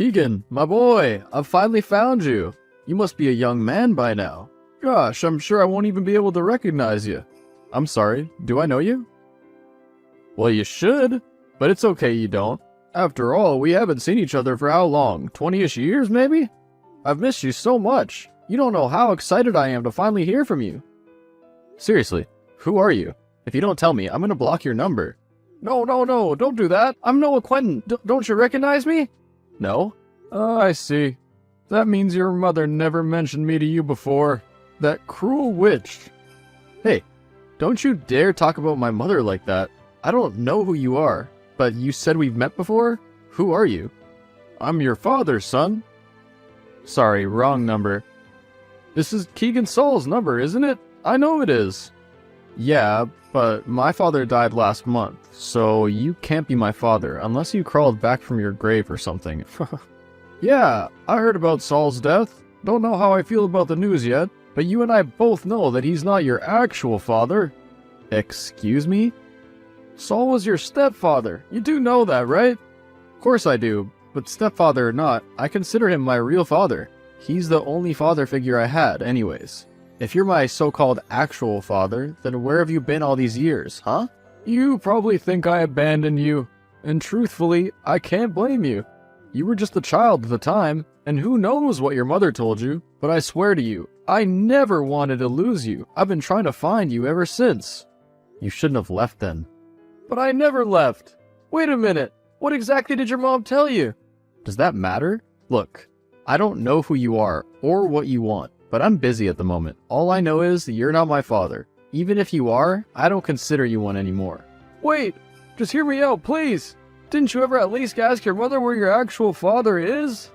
Keegan, my boy, I've finally found you. You must be a young man by now. Gosh, I'm sure I won't even be able to recognize you. I'm sorry, do I know you? Well, you should, but it's okay you don't. After all, we haven't seen each other for how long? 20-ish years, maybe? I've missed you so much. You don't know how excited I am to finally hear from you. Seriously, who are you? If you don't tell me, I'm gonna block your number. No, don't do that. I'm Noah Quentin. Don't you recognize me? No? Oh, I see. That means your mother never mentioned me to you before. That cruel witch. Hey, don't you dare talk about my mother like that. I don't know who you are, but you said we've met before? Who are you? I'm your father, son. Sorry, wrong number. This is Keegan Saul's number, isn't it? I know it is. Yeah, but my father died last month, so you can't be my father unless you crawled back from your grave or something. Yeah, I heard about Saul's death. Don't know how I feel about the news yet, but you and I both know that he's not your actual father. Excuse me? Saul was your stepfather. You do know that, right? Of course I do, but stepfather or not, I consider him my real father. He's the only father figure I had, anyways. If you're my so-called actual father, then where have you been all these years, huh? You probably think I abandoned you, and truthfully, I can't blame you. You were just a child at the time, and who knows what your mother told you, but I swear to you, I never wanted to lose you. I've been trying to find you ever since. You shouldn't have left then. But I never left. Wait a minute, what exactly did your mom tell you? Does that matter? Look, I don't know who you are, or what you want. But I'm busy at the moment. All I know is that you're not my father. Even if you are, I don't consider you one anymore. Wait, just hear me out, please. Didn't you ever at least ask your mother where your actual father is?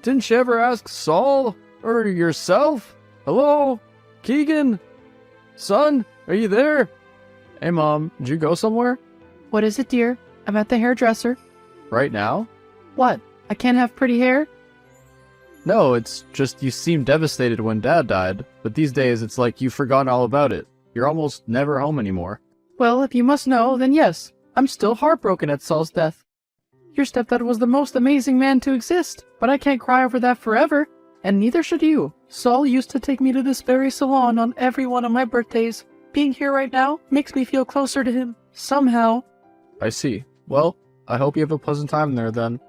Didn't you ever ask Saul? Or yourself? Hello? Keegan? Son, are you there? Hey Mom, did you go somewhere? What is it, dear? I'm at the hairdresser. Right now? What? I can't have pretty hair? No, it's just you seemed devastated when Dad died, but these days it's like you've forgotten all about it. You're almost never home anymore. Well, if you must know, then yes, I'm still heartbroken at Saul's death. Your stepdad was the most amazing man to exist, but I can't cry over that forever, and neither should you. Saul used to take me to this very salon on every one of my birthdays. Being here right now makes me feel closer to him, somehow. I see. Well, I hope you have a pleasant time there then.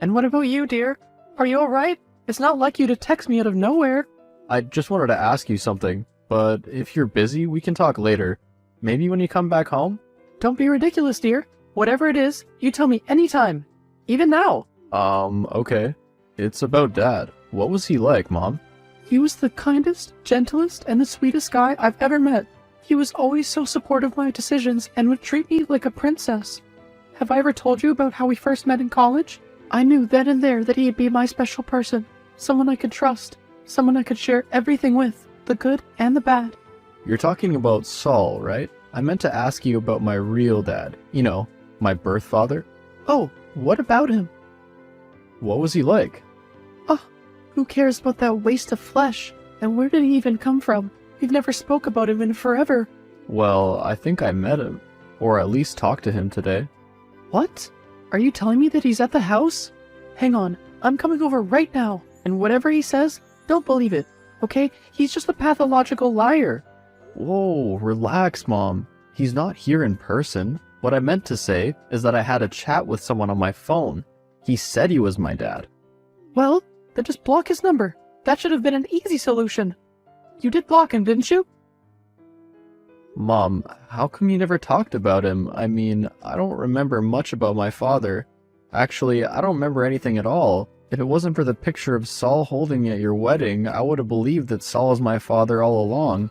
And what about you, dear? Are you alright? It's not like you to text me out of nowhere. I just wanted to ask you something, but if you're busy, we can talk later. Maybe when you come back home? Don't be ridiculous, dear. Whatever it is, you tell me anytime. Even now. Okay. It's about Dad. What was he like, Mom? He was the kindest, gentlest, and the sweetest guy I've ever met. He was always so supportive of my decisions and would treat me like a princess. Have I ever told you about how we first met in college? I knew then and there that he'd be my special person, someone I could trust, someone I could share everything with, the good and the bad. You're talking about Saul, right? I meant to ask you about my real dad. You know, my birth father. Oh, what about him? What was he like? Oh, who cares about that waste of flesh? And where did he even come from? We've never spoke about him in forever. Well, I think I met him, or at least talked to him today. What? Are you telling me that he's at the house? Hang on, I'm coming over right now, and whatever he says, don't believe it, okay? He's just a pathological liar. Whoa, relax, Mom. He's not here in person. What I meant to say is that I had a chat with someone on my phone. He said he was my dad. Well, then just block his number. That should have been an easy solution. You did block him, didn't you? Mom, how come you never talked about him? I mean, I don't remember much about my father. Actually, I don't remember anything at all. If it wasn't for the picture of Saul holding me at your wedding, I would have believed that Saul was my father all along.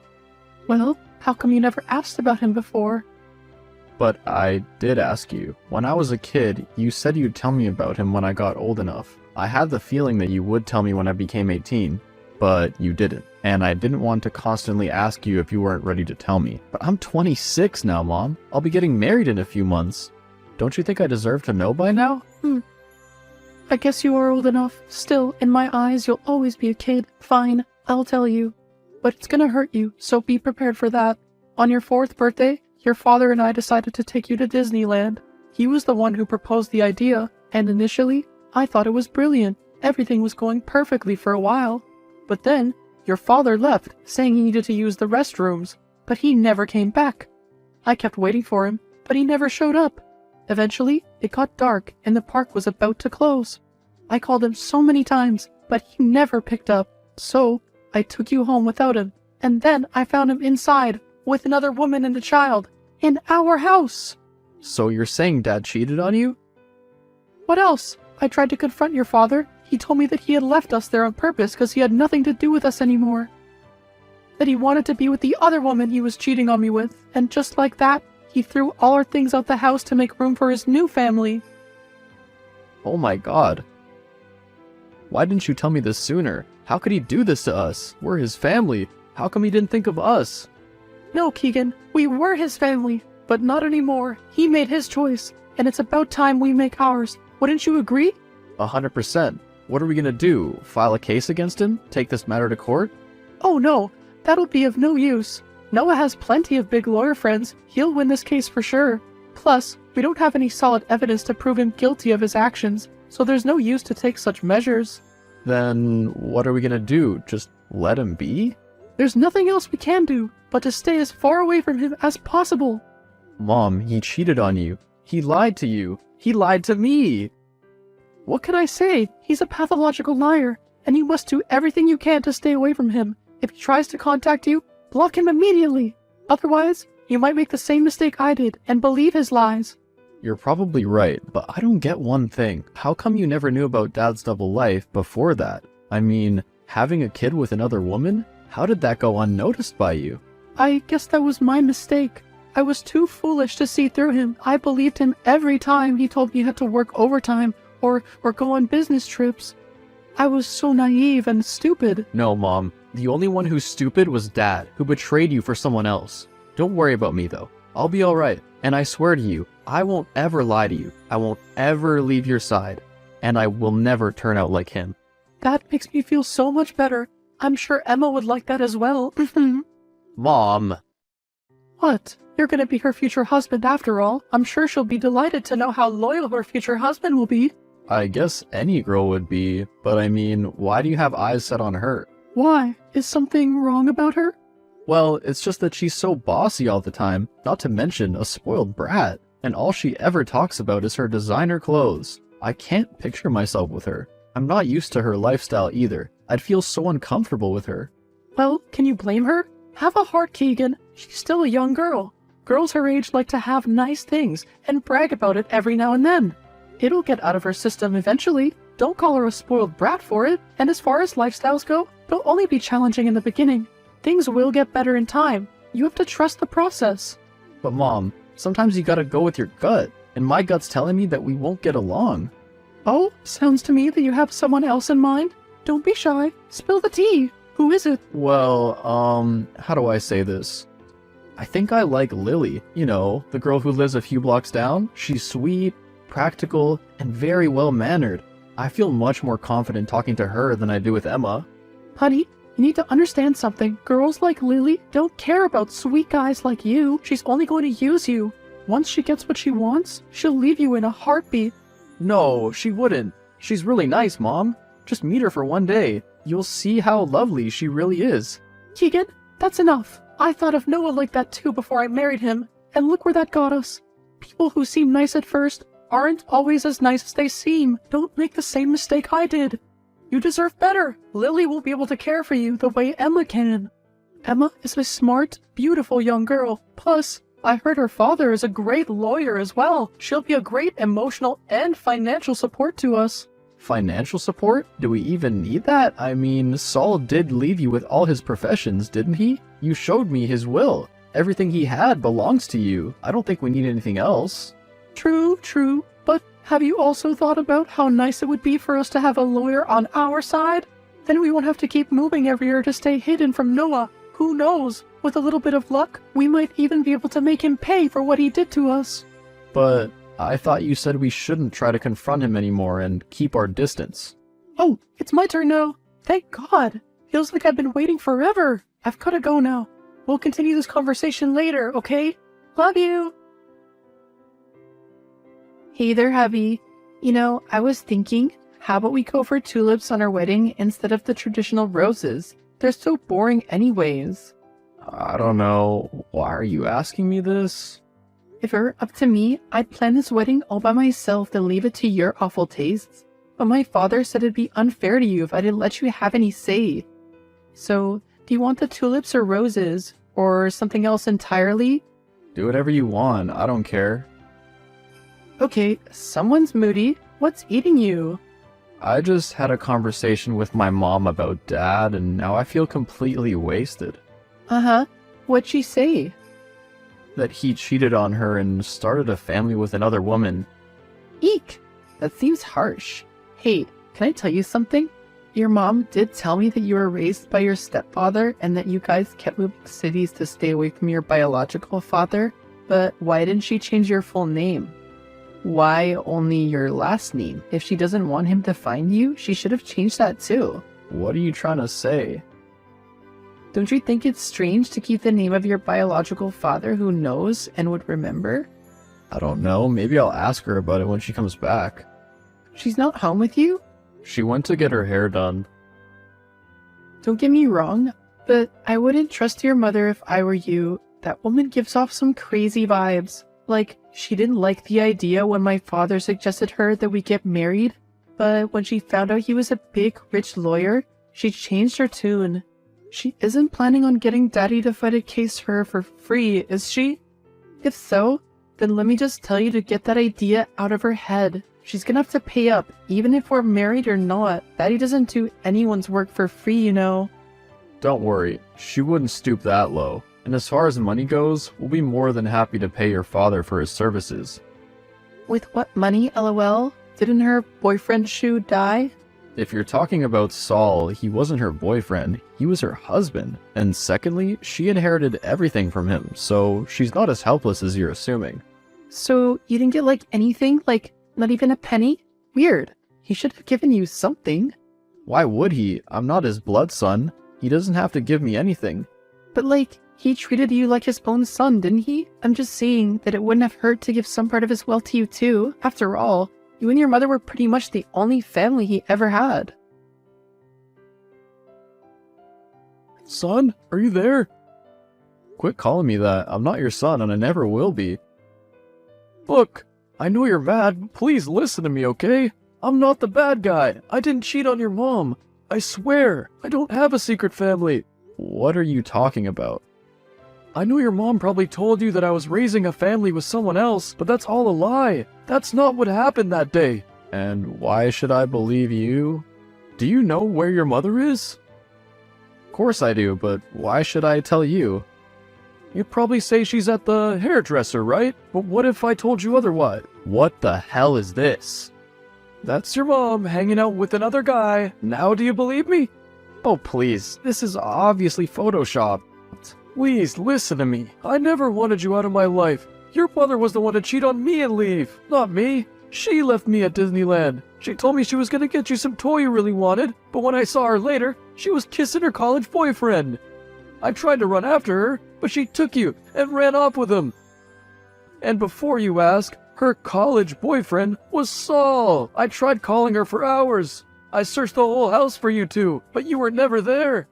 Well, how come you never asked about him before? But I did ask you. When I was a kid, you said you'd tell me about him when I got old enough. I had the feeling that you would tell me when I became 18, but you didn't. And I didn't want to constantly ask you if you weren't ready to tell me. But I'm 26 now, Mom. I'll be getting married in a few months. Don't you think I deserve to know by now? I guess you are old enough. Still, in my eyes, you'll always be a kid. Fine, I'll tell you. But it's gonna hurt you, so be prepared for that. On your 4th birthday, your father and I decided to take you to Disneyland. He was the one who proposed the idea, and initially, I thought it was brilliant. Everything was going perfectly for a while. But then, your father left, saying he needed to use the restrooms, but he never came back. I kept waiting for him, but he never showed up. Eventually, it got dark and the park was about to close. I called him so many times, but he never picked up. So, I took you home without him, and then I found him inside, with another woman and a child, in our house. So you're saying Dad cheated on you? What else? I tried to confront your father. He told me that he had left us there on purpose because he had nothing to do with us anymore. That he wanted to be with the other woman he was cheating on me with, and just like that, he threw all our things out the house to make room for his new family. Oh my god. Why didn't you tell me this sooner? How could he do this to us? We're his family. How come he didn't think of us? No, Keegan, we were his family, but not anymore. He made his choice, and it's about time we make ours. Wouldn't you agree? 100%. What are we gonna do? File a case against him? Take this matter to court? Oh no, that'll be of no use. Noah has plenty of big lawyer friends. He'll win this case for sure. Plus, we don't have any solid evidence to prove him guilty of his actions, so there's no use to take such measures. Then what are we gonna do? Just let him be? There's nothing else we can do but to stay as far away from him as possible. Mom, he cheated on you. He lied to you. He lied to me. What can I say? He's a pathological liar, and you must do everything you can to stay away from him. If he tries to contact you, block him immediately. Otherwise, you might make the same mistake I did and believe his lies. You're probably right, but I don't get one thing. How come you never knew about Dad's double life before that? I mean, having a kid with another woman? How did that go unnoticed by you? I guess that was my mistake. I was too foolish to see through him. I believed him every time he told me he had to work overtime or go on business trips. I was so naive and stupid. No, Mom. The only one who's stupid was Dad, who betrayed you for someone else. Don't worry about me, though. I'll be alright. And I swear to you, I won't ever lie to you. I won't ever leave your side. And I will never turn out like him. That makes me feel so much better. I'm sure Emma would like that as well. Mom! What? You're gonna be her future husband after all. I'm sure she'll be delighted to know how loyal her future husband will be. I guess any girl would be, but I mean, why do you have eyes set on her? Why? Is something wrong about her? Well, it's just that she's so bossy all the time, not to mention a spoiled brat, and all she ever talks about is her designer clothes. I can't picture myself with her. I'm not used to her lifestyle either. I'd feel so uncomfortable with her. Well, can you blame her? Have a heart, Keegan. She's still a young girl. Girls her age like to have nice things and brag about it every now and then. It'll get out of her system eventually. Don't call her a spoiled brat for it. And as far as lifestyles go, they'll only be challenging in the beginning. Things will get better in time. You have to trust the process. But Mom, sometimes you gotta go with your gut, and my gut's telling me that we won't get along. Oh, sounds to me that you have someone else in mind. Don't be shy. Spill the tea. Who is it? Well, how do I say this? I think I like Lily, you know, the girl who lives a few blocks down. She's sweet, practical, and very well-mannered. I feel much more confident talking to her than I do with Emma. Honey, you need to understand something. Girls like Lily don't care about sweet guys like you. She's only going to use you. Once she gets what she wants, she'll leave you in a heartbeat. No, she wouldn't. She's really nice, Mom. Just meet her for one day. You'll see how lovely she really is. Keegan, that's enough. I thought of Noah like that too before I married him, and look where that got us. People who seem nice at first aren't always as nice as they seem. Don't make the same mistake I did. You deserve better. Lily will be able to care for you the way Emma can. Emma is a smart, beautiful young girl. Plus, I heard her father is a great lawyer as well. She'll be a great emotional and financial support to us. Financial support? Do we even need that? I mean, Saul did leave you with all his professions, didn't he? You showed me his will. Everything he had belongs to you. I don't think we need anything else. True, true. But have you also thought about how nice it would be for us to have a lawyer on our side? Then we won't have to keep moving every year to stay hidden from Noah. Who knows? With a little bit of luck, we might even be able to make him pay for what he did to us. But I thought you said we shouldn't try to confront him anymore and keep our distance. Oh, it's my turn now. Thank God. Feels like I've been waiting forever. I've gotta go now. We'll continue this conversation later, okay? Love you. Hey there, hubby. You know, I was thinking, how about we go for tulips on our wedding instead of the traditional roses? They're so boring anyways. I don't know. Why are you asking me this? If it were up to me, I'd plan this wedding all by myself and leave it to your awful tastes. But my father said it'd be unfair to you if I didn't let you have any say. So, do you want the tulips or roses? Or something else entirely? Do whatever you want. I don't care. Okay, someone's moody. What's eating you? I just had a conversation with my mom about Dad, and now I feel completely wasted. Uh-huh. What'd she say? That he cheated on her and started a family with another woman. Eek! That seems harsh. Hey, can I tell you something? Your mom did tell me that you were raised by your stepfather and that you guys kept moving cities to stay away from your biological father, but why didn't she change your full name? Why only your last name? If she doesn't want him to find you, she should have changed that too. What are you trying to say? Don't you think it's strange to keep the name of your biological father who knows and would remember? I don't know. Maybe I'll ask her about it when she comes back. She's not home with you? She went to get her hair done. Don't get me wrong, but I wouldn't trust your mother if I were you. That woman gives off some crazy vibes. Like, she didn't like the idea when my father suggested her that we get married, but when she found out he was a big, rich lawyer, she changed her tune. She isn't planning on getting Daddy to fight a case for her for free, is she? If so, then let me just tell you to get that idea out of her head. She's gonna have to pay up, even if we're married or not. Daddy doesn't do anyone's work for free, you know. Don't worry, she wouldn't stoop that low. And as far as money goes, we'll be more than happy to pay your father for his services. With what money, lol? Didn't her boyfriend Shu die? If you're talking about Saul, he wasn't her boyfriend, he was her husband. And secondly, she inherited everything from him, so she's not as helpless as you're assuming. So you didn't get like anything? Like, not even a penny? Weird. He should have given you something. Why would he? I'm not his blood son. He doesn't have to give me anything. But like, he treated you like his own son, didn't he? I'm just saying that it wouldn't have hurt to give some part of his wealth to you too. After all, you and your mother were pretty much the only family he ever had. Son, are you there? Quit calling me that. I'm not your son and I never will be. Look, I know you're mad, but please listen to me, okay? I'm not the bad guy. I didn't cheat on your mom. I swear, I don't have a secret family. What are you talking about? I know your mom probably told you that I was raising a family with someone else, but that's all a lie. That's not what happened that day. And why should I believe you? Do you know where your mother is? Of course I do, but why should I tell you? You'd probably say she's at the hairdresser, right? But what if I told you otherwise? What the hell is this? That's your mom hanging out with another guy. Now do you believe me? Oh please, this is obviously photoshopped. Please listen to me. I never wanted you out of my life. Your mother was the one to cheat on me and leave, not me. She left me at Disneyland. She told me she was gonna get you some toy you really wanted, but when I saw her later, she was kissing her college boyfriend. I tried to run after her, but she took you and ran off with him. And before you ask, her college boyfriend was Saul. I tried calling her for hours. I searched the whole house for you two, but you were never there.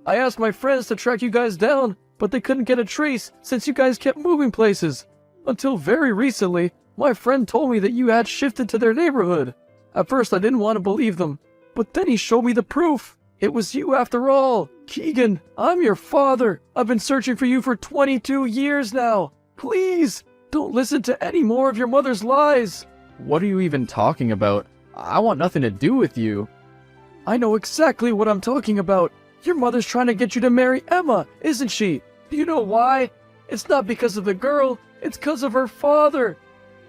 I asked my friends to track you guys down, but they couldn't get a trace since you guys kept moving places. Until very recently, my friend told me that you had shifted to their neighborhood. At first I didn't want to believe them, but then he showed me the proof. It was you after all. Keegan, I'm your father. I've been searching for you for 22 years now. Please, don't listen to any more of your mother's lies. What are you even talking about? I want nothing to do with you. I know exactly what I'm talking about. Your mother's trying to get you to marry Emma, isn't she? Do you know why? It's not because of the girl, it's because of her father.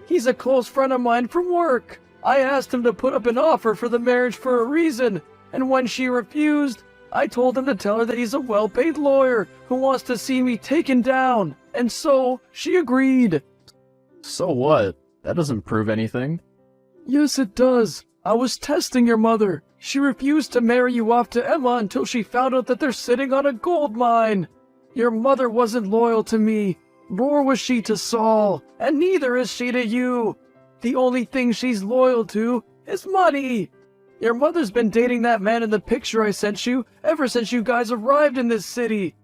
He's a close friend of mine from work. I asked him to put up an offer for the marriage for a reason, and when she refused, I told him to tell her that he's a well-paid lawyer who wants to see me taken down, and so she agreed. So what? That doesn't prove anything. Yes, it does. I was testing your mother. She refused to marry you off to Emma until she found out that they're sitting on a gold mine. Your mother wasn't loyal to me, nor was she to Saul, and neither is she to you. The only thing she's loyal to is money. Your mother's been dating that man in the picture I sent you ever since you guys arrived in this city.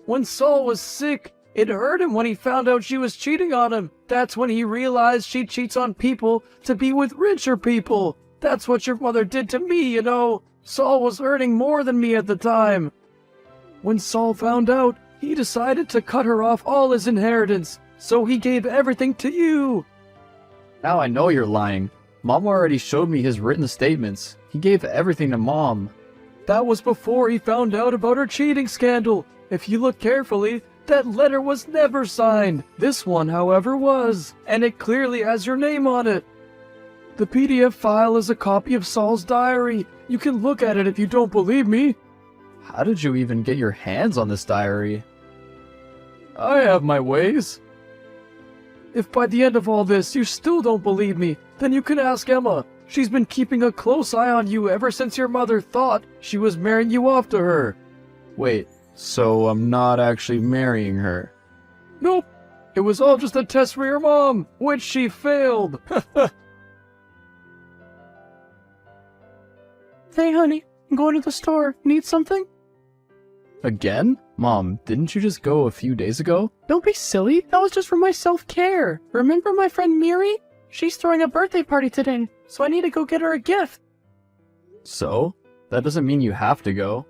When Saul was sick, it hurt him when he found out she was cheating on him. That's when he realized she cheats on people to be with richer people. That's what your mother did to me, you know. Saul was earning more than me at the time. When Saul found out, he decided to cut her off all his inheritance, so he gave everything to you. Now I know you're lying. Mom already showed me his written statements. He gave everything to Mom. That was before he found out about her cheating scandal. If you look carefully, that letter was never signed. This one, however, was, and it clearly has your name on it. The PDF file is a copy of Saul's diary. You can look at it if you don't believe me. How did you even get your hands on this diary? I have my ways. If by the end of all this you still don't believe me, then you can ask Emma. She's been keeping a close eye on you ever since your mother thought she was marrying you off to her. Wait, so I'm not actually marrying her? Nope. It was all just a test for your mom, which she failed. Hey, honey, I'm going to the store. Need something? Again? Mom, didn't you just go a few days ago? Don't be silly. That was just for my self-care. Remember my friend Miri? She's throwing a birthday party today, so I need to go get her a gift. So? That doesn't mean you have to go.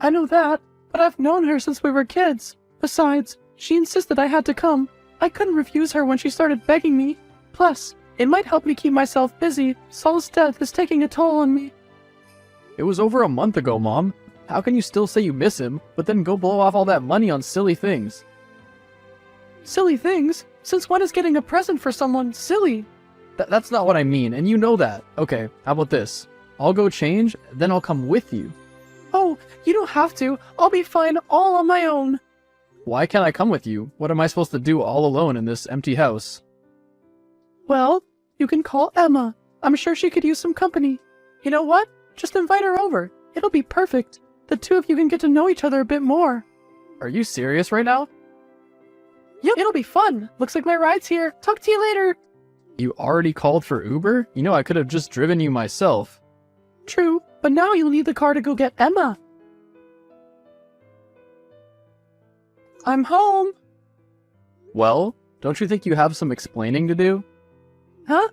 I know that, but I've known her since we were kids. Besides, she insisted I had to come. I couldn't refuse her when she started begging me. Plus, it might help me keep myself busy. Saul's death is taking a toll on me. It was over a month ago, Mom. How can you still say you miss him, but then go blow off all that money on silly things? Silly things? Since when is getting a present for someone silly? That's not what I mean, and you know that. Okay, how about this? I'll go change, then I'll come with you. Oh, you don't have to. I'll be fine all on my own. Why can't I come with you? What am I supposed to do all alone in this empty house? Well, you can call Emma. I'm sure she could use some company. You know what? Just invite her over. It'll be perfect. The two of you can get to know each other a bit more. Are you serious right now? Yep, it'll be fun. Looks like my ride's here. Talk to you later. You already called for Uber? You know I could have just driven you myself. True, but now you'll need the car to go get Emma. I'm home. Well, don't you think you have some explaining to do? Huh?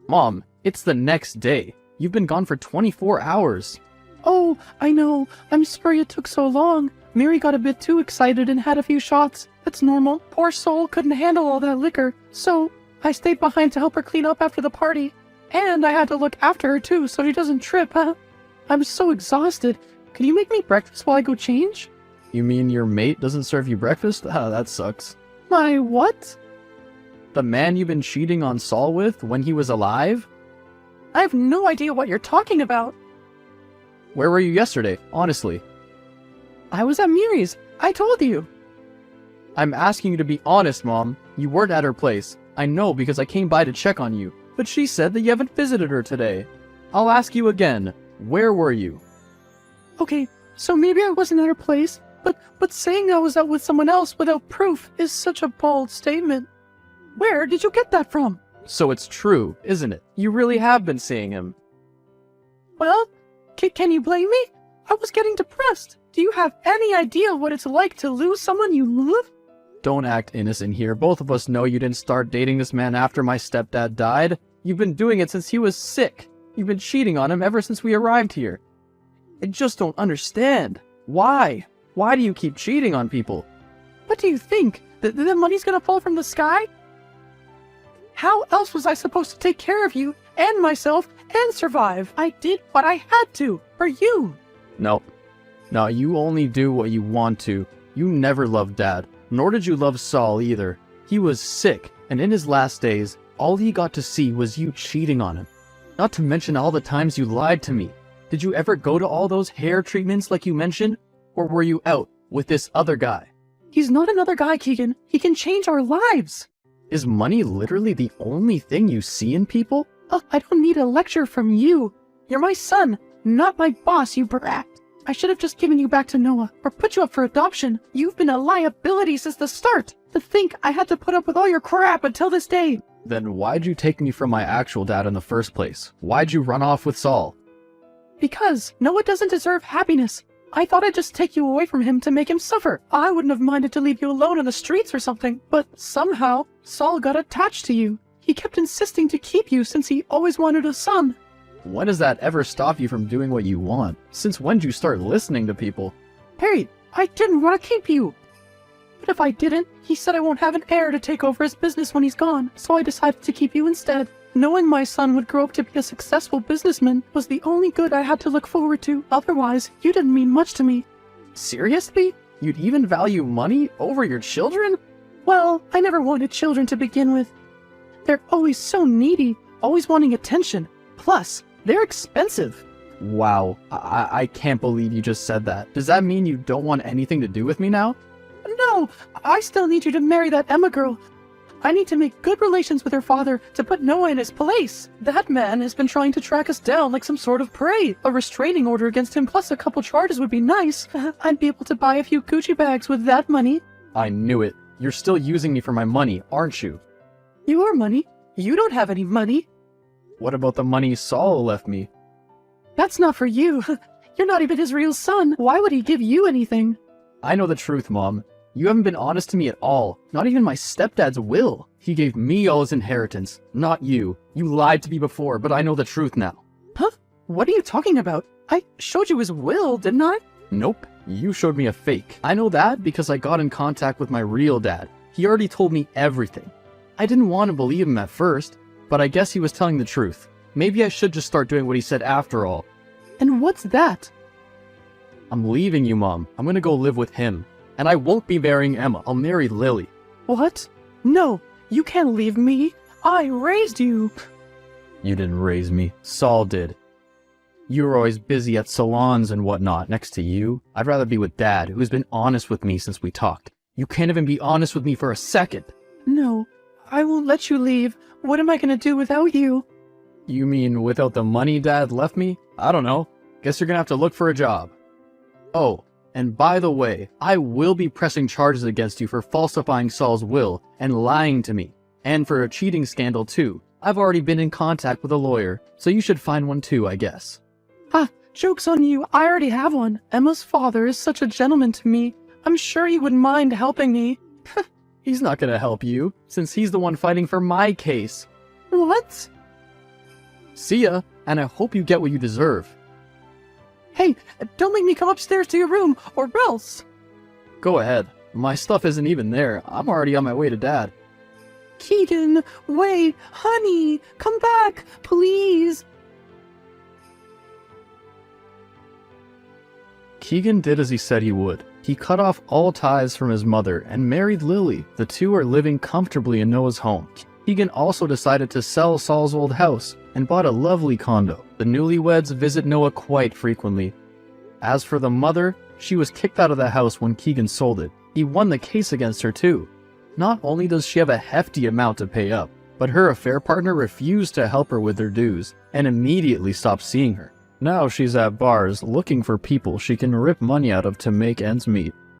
Mom, it's the next day. You've been gone for 24 hours. Oh, I know. I'm sorry it took so long. Miri got a bit too excited and had a few shots. That's normal. Poor soul couldn't handle all that liquor. So, I stayed behind to help her clean up after the party. And I had to look after her too so she doesn't trip, huh? I'm so exhausted. Can you make me breakfast while I go change? You mean your mate doesn't serve you breakfast? Ah, that sucks. My what? The man you've been cheating on Saul with when he was alive? I have no idea what you're talking about. Where were you yesterday, honestly? I was at Miri's. I told you. I'm asking you to be honest, Mom. You weren't at her place. I know because I came by to check on you. But she said that you haven't visited her today. I'll ask you again. Where were you? Okay, so maybe I wasn't at her place, but saying I was out with someone else without proof is such a bold statement. Where did you get that from? So it's true, isn't it? You really have been seeing him. Well, can you blame me? I was getting depressed. Do you have any idea what it's like to lose someone you love? Don't act innocent here. Both of us know you didn't start dating this man after my stepdad died. You've been doing it since he was sick. You've been cheating on him ever since we arrived here. I just don't understand. Why? Why do you keep cheating on people? What do you think? That the money's gonna fall from the sky? How else was I supposed to take care of you and myself and survive? I did what I had to for you. No. No, you only do what you want to. You never loved Dad, nor did you love Saul either. He was sick, and in his last days, all he got to see was you cheating on him. Not to mention all the times you lied to me. Did you ever go to all those hair treatments like you mentioned? Or were you out with this other guy? He's not another guy, Keegan. He can change our lives. Is money literally the only thing you see in people? Oh, I don't need a lecture from you. You're my son, not my boss, you brat. I should have just given you back to Noah, or put you up for adoption. You've been a liability since the start. To think I had to put up with all your crap until this day. Then why'd you take me from my actual dad in the first place? Why'd you run off with Saul? Because Noah doesn't deserve happiness. I thought I'd just take you away from him to make him suffer. I wouldn't have minded to leave you alone in the streets or something, but somehow Saul got attached to you. He kept insisting to keep you since he always wanted a son. When does that ever stop you from doing what you want? Since when did you start listening to people? Hey, I didn't want to keep you. But if I didn't, he said I won't have an heir to take over his business when he's gone, so I decided to keep you instead. Knowing my son would grow up to be a successful businessman was the only good I had to look forward to. Otherwise, you didn't mean much to me. Seriously? You'd even value money over your children? Well, I never wanted children to begin with. They're always so needy, always wanting attention. Plus, they're expensive. Wow, I can't believe you just said that. Does that mean you don't want anything to do with me now? No, I still need you to marry that Emma girl. I need to make good relations with her father to put Noah in his place. That man has been trying to track us down like some sort of prey. A restraining order against him plus a couple charges would be nice. I'd be able to buy a few Gucci bags with that money. I knew it. You're still using me for my money, aren't you? Your money? You don't have any money. What about the money Saul left me? That's not for you. You're not even his real son. Why would he give you anything? I know the truth, Mom. You haven't been honest to me at all. Not even my stepdad's will. He gave me all his inheritance, not you. You lied to me before, but I know the truth now. Huh? What are you talking about? I showed you his will, didn't I? Nope. You showed me a fake. I know that because I got in contact with my real dad. He already told me everything. I didn't want to believe him at first, but I guess he was telling the truth. Maybe I should just start doing what he said after all. And what's that? I'm leaving you, Mom. I'm gonna go live with him. And I won't be marrying Emma. I'll marry Lily. What? No, you can't leave me. I raised you. You didn't raise me. Saul did. You were always busy at salons and whatnot next to you. I'd rather be with Dad, who's been honest with me since we talked. You can't even be honest with me for a second. No, I won't let you leave. What am I gonna do without you? You mean without the money Dad left me? I don't know. Guess you're gonna have to look for a job. Oh, and by the way, I will be pressing charges against you for falsifying Saul's will and lying to me. And for a cheating scandal too. I've already been in contact with a lawyer, so you should find one too, I guess. Ah, joke's on you. I already have one. Emma's father is such a gentleman to me. I'm sure he wouldn't mind helping me. He's not gonna help you, since he's the one fighting for my case. What? See ya, and I hope you get what you deserve. Hey, don't make me come upstairs to your room, or else! Go ahead. My stuff isn't even there. I'm already on my way to Dad. Keegan, wait, honey, come back, please! Keegan did as he said he would. He cut off all ties from his mother and married Lily. The two are living comfortably in Noah's home. Keegan also decided to sell Saul's old house and bought a lovely condo. The newlyweds visit Noah quite frequently. As for the mother, she was kicked out of the house when Keegan sold it. He won the case against her too. Not only does she have a hefty amount to pay up, but her affair partner refused to help her with her dues and immediately stopped seeing her. Now she's at bars looking for people she can rip money out of to make ends meet.